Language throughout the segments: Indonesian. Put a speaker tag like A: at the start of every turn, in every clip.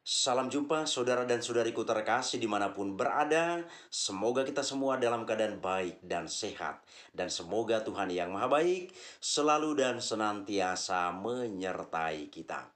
A: Salam jumpa saudara dan saudariku terkasih dimanapun berada. Semoga kita semua dalam keadaan baik dan sehat. Dan semoga Tuhan yang Maha Baik selalu dan senantiasa menyertai kita.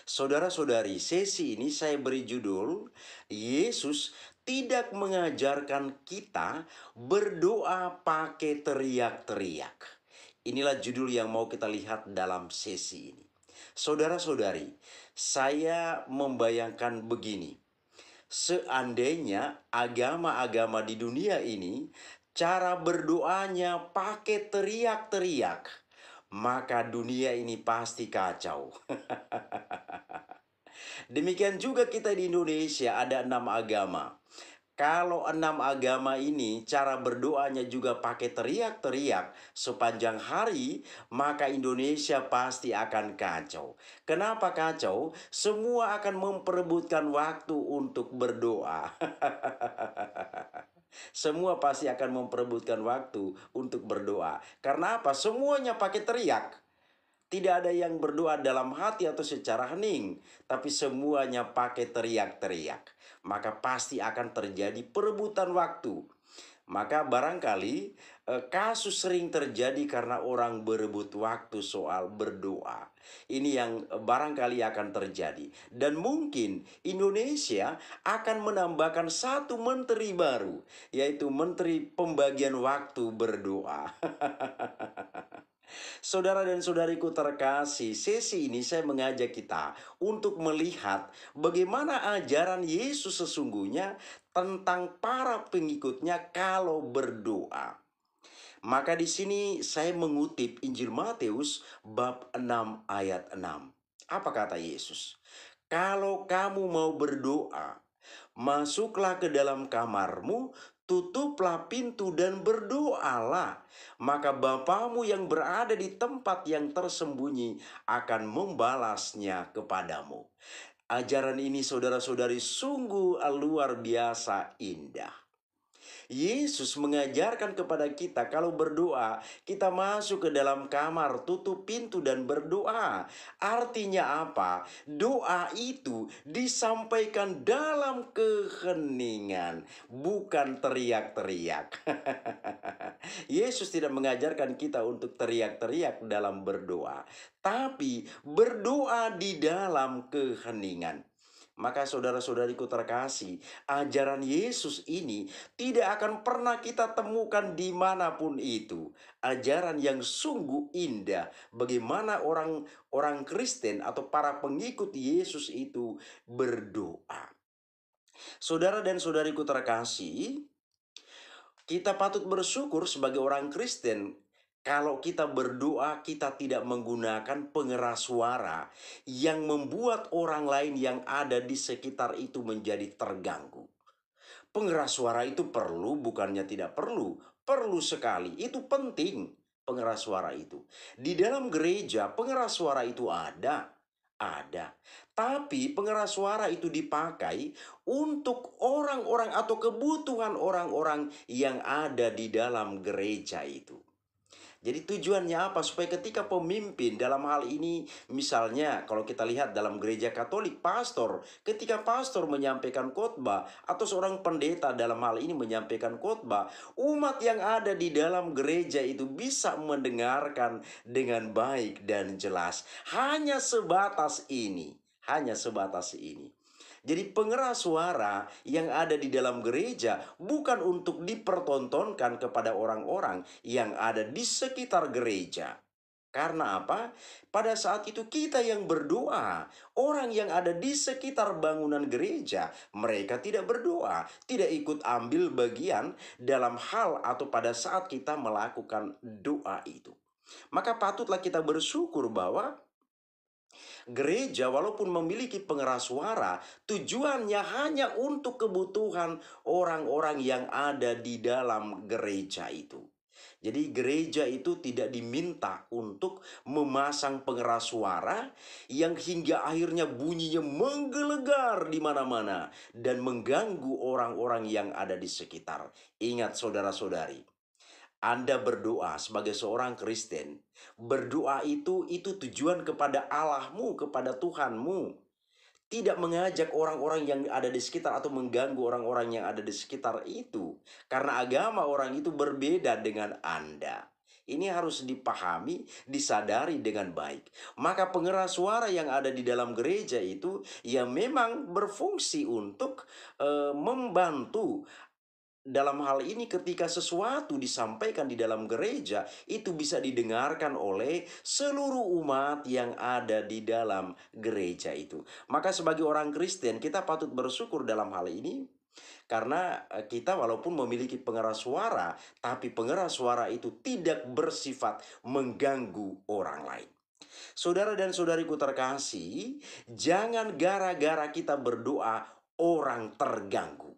A: Saudara-saudari, sesi ini saya beri judul, Yesus tidak mengajarkan kita berdoa pakai teriak-teriak. Inilah judul yang mau kita lihat dalam sesi ini. Saudara-saudari, saya membayangkan begini. Seandainya agama-agama di dunia ini cara berdoanya pakai teriak-teriak, maka dunia ini pasti kacau. Demikian juga kita di Indonesia ada 6 agama. Kalau 6 agama ini cara berdoanya juga pakai teriak-teriak sepanjang hari, maka Indonesia pasti akan kacau. Kenapa kacau? Semua akan memperebutkan waktu untuk berdoa. Semua pasti akan memperebutkan waktu untuk berdoa. Karena apa? Semuanya pakai teriak. Tidak ada yang berdoa dalam hati atau secara hening, tapi semuanya pakai teriak-teriak. Maka pasti akan terjadi perebutan waktu. Maka barangkali kasus sering terjadi karena orang berebut waktu soal berdoa. Ini yang barangkali akan terjadi. Dan mungkin Indonesia akan menambahkan satu menteri baru, yaitu Menteri Pembagian Waktu Berdoa. Saudara dan saudariku terkasih, sesi ini saya mengajak kita untuk melihat bagaimana ajaran Yesus sesungguhnya tentang para pengikutnya kalau berdoa. Maka di sini saya mengutip Injil Matius bab 6 ayat 6. Apa kata Yesus? Kalau kamu mau berdoa, masuklah ke dalam kamarmu, tutuplah pintu dan berdoalah. Maka Bapamu yang berada di tempat yang tersembunyi akan membalasnya kepadamu. Ajaran ini saudara-saudari sungguh luar biasa indah. Yesus mengajarkan kepada kita kalau berdoa, kita masuk ke dalam kamar, tutup pintu dan berdoa. Artinya apa? Doa itu disampaikan dalam keheningan, bukan teriak-teriak. Yesus tidak mengajarkan kita untuk teriak-teriak dalam berdoa, tapi berdoa di dalam keheningan. Maka saudara-saudariku terkasih, ajaran Yesus ini tidak akan pernah kita temukan dimanapun itu. Ajaran yang sungguh indah bagaimana orang Kristen atau para pengikut Yesus itu berdoa. Saudara dan saudariku terkasih, kita patut bersyukur sebagai orang Kristen kalau kita berdoa kita tidak menggunakan pengeras suara yang membuat orang lain yang ada di sekitar itu menjadi terganggu. Pengeras suara itu perlu, bukannya tidak perlu. Perlu sekali, itu penting pengeras suara itu. Di dalam gereja pengeras suara itu ada. Ada. Tapi pengeras suara itu dipakai untuk orang-orang atau kebutuhan orang-orang yang ada di dalam gereja itu. Jadi tujuannya apa? Supaya ketika pemimpin dalam hal ini, misalnya kalau kita lihat dalam gereja Katolik, pastor, ketika pastor menyampaikan khotbah atau seorang pendeta dalam hal ini menyampaikan khotbah, umat yang ada di dalam gereja itu bisa mendengarkan dengan baik dan jelas. Hanya sebatas ini, hanya sebatas ini. Jadi pengeras suara yang ada di dalam gereja bukan untuk dipertontonkan kepada orang-orang yang ada di sekitar gereja. Karena apa? Pada saat itu kita yang berdoa. Orang yang ada di sekitar bangunan gereja, mereka tidak berdoa, tidak ikut ambil bagian dalam hal atau pada saat kita melakukan doa itu. Maka patutlah kita bersyukur bahwa gereja walaupun memiliki pengeras suara, tujuannya hanya untuk kebutuhan orang-orang yang ada di dalam gereja itu. Jadi gereja itu tidak diminta untuk memasang pengeras suara yang hingga akhirnya bunyinya menggelegar di mana-mana dan mengganggu orang-orang yang ada di sekitar. Ingat saudara-saudari, Anda berdoa sebagai seorang Kristen, berdoa itu tujuan kepada Allahmu, kepada Tuhanmu. tidak mengajak orang-orang yang ada di sekitar atau mengganggu orang-orang yang ada di sekitar itu. Karena agama orang itu berbeda dengan Anda. Ini harus dipahami, disadari dengan baik. Maka pengeras suara yang ada di dalam gereja itu ya memang berfungsi untuk membantu. Dalam hal ini ketika sesuatu disampaikan di dalam gereja, itu bisa didengarkan oleh seluruh umat yang ada di dalam gereja itu. Maka sebagai orang Kristen, kita patut bersyukur dalam hal ini. Karena kita walaupun memiliki pengeras suara, tapi pengeras suara itu tidak bersifat mengganggu orang lain. Saudara dan saudariku terkasih, jangan gara-gara kita berdoa orang terganggu.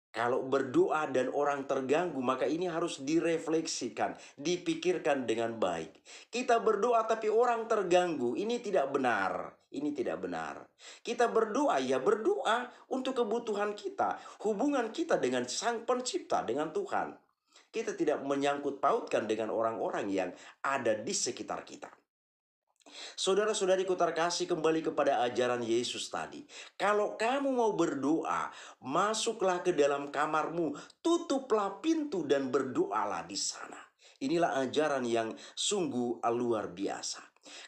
A: Kalau berdoa dan orang terganggu, maka ini harus direfleksikan, dipikirkan dengan baik. Kita berdoa tapi orang terganggu, ini tidak benar. Ini tidak benar. Kita berdoa, ya berdoa untuk kebutuhan kita, hubungan kita dengan Sang Pencipta, dengan Tuhan. Kita tidak menyangkut pautkan dengan orang-orang yang ada di sekitar kita. Saudara-saudariku terkasih, kembali kepada ajaran Yesus tadi. Kalau kamu mau berdoa, masuklah ke dalam kamarmu, tutuplah pintu dan berdoalah di sana. Inilah ajaran yang sungguh luar biasa.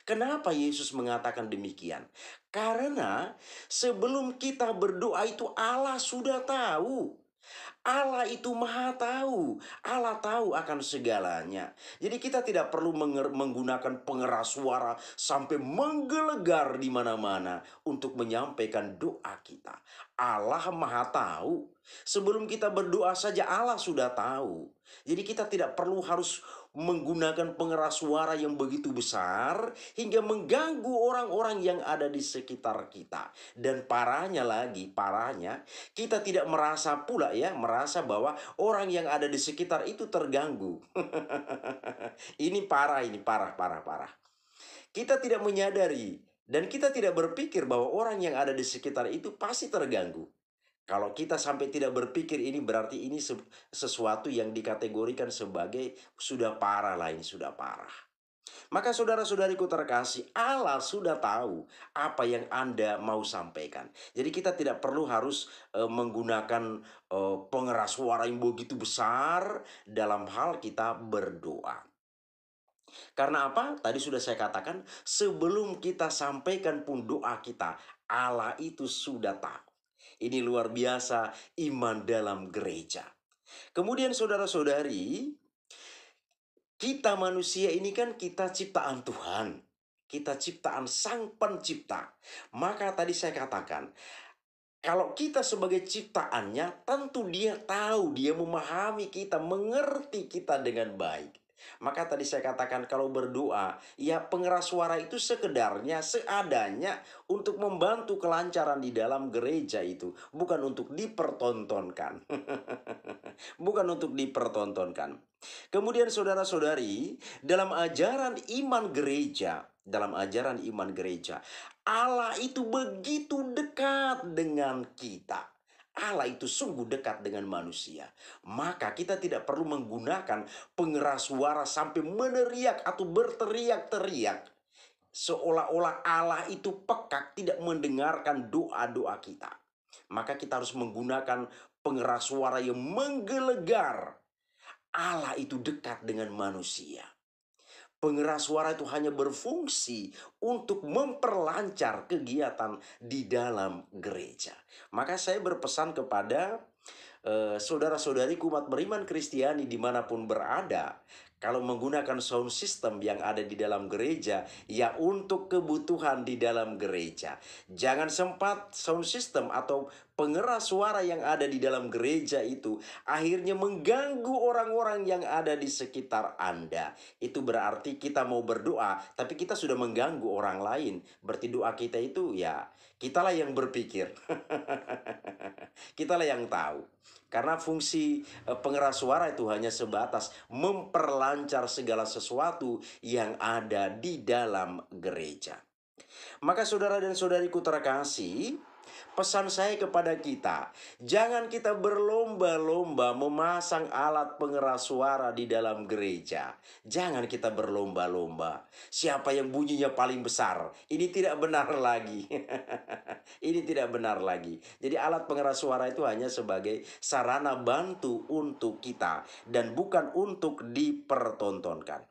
A: Kenapa Yesus mengatakan demikian? Karena sebelum kita berdoa itu Allah sudah tahu. Allah itu maha tahu. Allah tahu akan segalanya. Jadi kita tidak perlu menggunakan pengeras suara sampai menggelegar di mana-mana untuk menyampaikan doa kita. Allah maha tahu. Sebelum kita berdoa saja Allah sudah tahu. Jadi kita tidak perlu harus menggunakan pengeras suara yang begitu besar hingga mengganggu orang-orang yang ada di sekitar kita. Dan parahnya lagi, kita tidak merasa pula ya, merasa bahwa orang yang ada di sekitar itu terganggu. Ini parah, parah. Kita tidak menyadari dan kita tidak berpikir bahwa orang yang ada di sekitar itu pasti terganggu. Kalau kita sampai tidak berpikir, ini berarti ini sesuatu yang dikategorikan sebagai sudah parah lah, ini sudah parah. Maka saudara-saudariku terkasih, Allah sudah tahu apa yang Anda mau sampaikan. Jadi kita tidak perlu harus menggunakan pengeras suara yang begitu besar dalam hal kita berdoa. Karena apa? Tadi sudah saya katakan, sebelum kita sampaikan pun doa kita, Allah itu sudah tahu. Ini luar biasa iman dalam gereja. Kemudian saudara-saudari, kita manusia ini kan kita ciptaan Tuhan. Kita ciptaan Sang Pencipta. Maka tadi saya katakan, kalau kita sebagai ciptaannya, tentu Dia tahu, Dia memahami kita, mengerti kita dengan baik. Maka tadi saya katakan kalau berdoa, ya pengeras suara itu sekedarnya, seadanya untuk membantu kelancaran di dalam gereja itu. Bukan untuk dipertontonkan. Bukan untuk dipertontonkan. Kemudian saudara-saudari, dalam ajaran iman gereja, Allah itu begitu dekat dengan kita. Allah itu sungguh dekat dengan manusia. Maka kita tidak perlu menggunakan pengeras suara sampai meneriak atau berteriak-teriak. Seolah-olah Allah itu pekak, tidak mendengarkan doa-doa kita. Maka kita harus menggunakan pengeras suara yang menggelegar. Allah itu dekat dengan manusia. Pengeras suara itu hanya berfungsi untuk memperlancar kegiatan di dalam gereja. Maka saya berpesan kepada saudara-saudariku umat beriman Kristiani dimanapun berada, kalau menggunakan sound system yang ada di dalam gereja, ya untuk kebutuhan di dalam gereja. Jangan sempat sound system atau pengeras suara yang ada di dalam gereja itu akhirnya mengganggu orang-orang yang ada di sekitar Anda. Itu berarti kita mau berdoa, tapi kita sudah mengganggu orang lain. Berarti doa kita itu ya, kitalah yang berpikir. Kitalah yang tahu. Karena fungsi pengeras suara itu hanya sebatas memperlancar segala sesuatu yang ada di dalam gereja. Maka saudara dan saudariku terkasih, Pesan saya kepada kita, jangan kita berlomba-lomba memasang alat pengeras suara di dalam gereja. Jangan kita berlomba-lomba. Siapa yang bunyinya paling besar? Ini tidak benar lagi. Ini tidak benar lagi. Jadi alat pengeras suara itu hanya sebagai sarana bantu untuk kita dan bukan untuk dipertontonkan.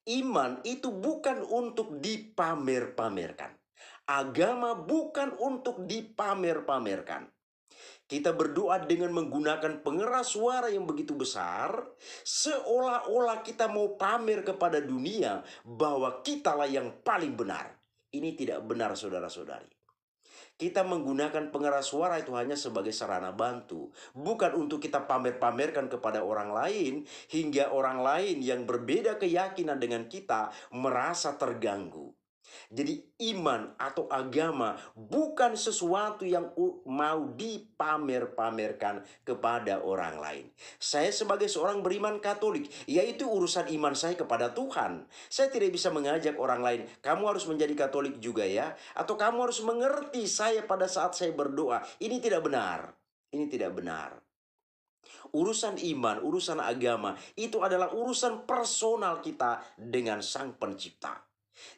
A: Iman itu bukan untuk dipamer-pamerkan. Agama bukan untuk dipamer-pamerkan. Kita berdoa dengan menggunakan pengeras suara yang begitu besar, seolah-olah kita mau pamer kepada dunia bahwa kitalah yang paling benar. Ini tidak benar, saudara-saudari. Kita menggunakan pengeras suara itu hanya sebagai sarana bantu, bukan untuk kita pamer-pamerkan kepada orang lain, hingga orang lain yang berbeda keyakinan dengan kita merasa terganggu. Jadi iman atau agama bukan sesuatu yang mau dipamer-pamerkan kepada orang lain. Saya sebagai seorang beriman Katolik, yaitu urusan iman saya kepada Tuhan. Saya tidak bisa mengajak orang lain, kamu harus menjadi Katolik juga ya, atau kamu harus mengerti saya pada saat saya berdoa. Ini tidak benar. Ini tidak benar. Urusan iman, urusan agama, itu adalah urusan personal kita dengan Sang Pencipta.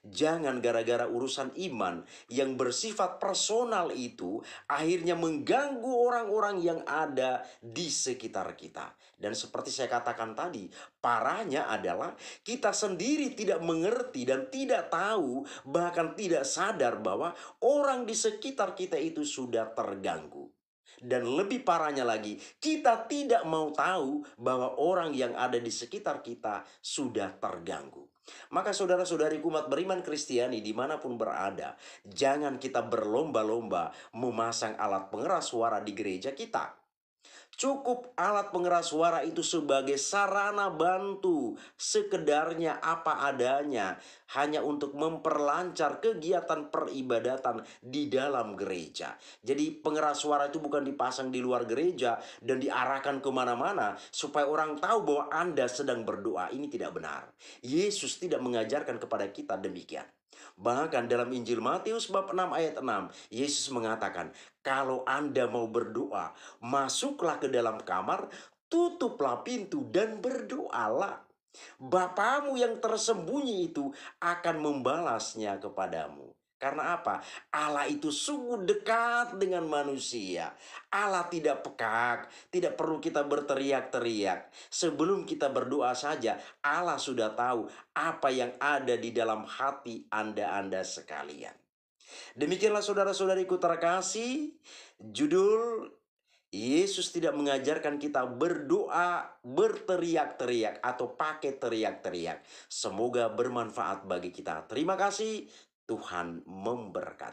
A: Jangan gara-gara urusan iman yang bersifat personal itu akhirnya mengganggu orang-orang yang ada di sekitar kita. Dan seperti saya katakan tadi, parahnya adalah kita sendiri tidak mengerti dan tidak tahu, bahkan tidak sadar bahwa orang di sekitar kita itu sudah terganggu. Dan lebih parahnya lagi, kita tidak mau tahu bahwa orang yang ada di sekitar kita sudah terganggu. Maka saudara-saudari umat beriman Kristiani dimanapun berada, jangan kita berlomba-lomba memasang alat pengeras suara di gereja kita. Cukup alat pengeras suara itu sebagai sarana bantu, sekedarnya apa adanya, hanya untuk memperlancar kegiatan peribadatan di dalam gereja. Jadi pengeras suara itu bukan dipasang di luar gereja dan diarahkan kemana-mana supaya orang tahu bahwa Anda sedang berdoa. Ini tidak benar. Yesus tidak mengajarkan kepada kita demikian. Bahkan dalam Injil Matius bab 6 ayat 6, Yesus mengatakan, kalau Anda mau berdoa, masuklah ke dalam kamar, tutuplah pintu dan berdoalah. Bapamu yang tersembunyi itu akan membalasnya kepadamu. Karena apa? Allah itu sungguh dekat dengan manusia. Allah tidak pekak, tidak perlu kita berteriak-teriak. Sebelum kita berdoa saja, Allah sudah tahu apa yang ada di dalam hati Anda sekalian. Demikianlah saudara-saudariku terkasih, judul Yesus tidak mengajarkan kita berdoa berteriak-teriak atau pakai teriak-teriak. Semoga bermanfaat bagi kita. Terima kasih, Tuhan memberkati.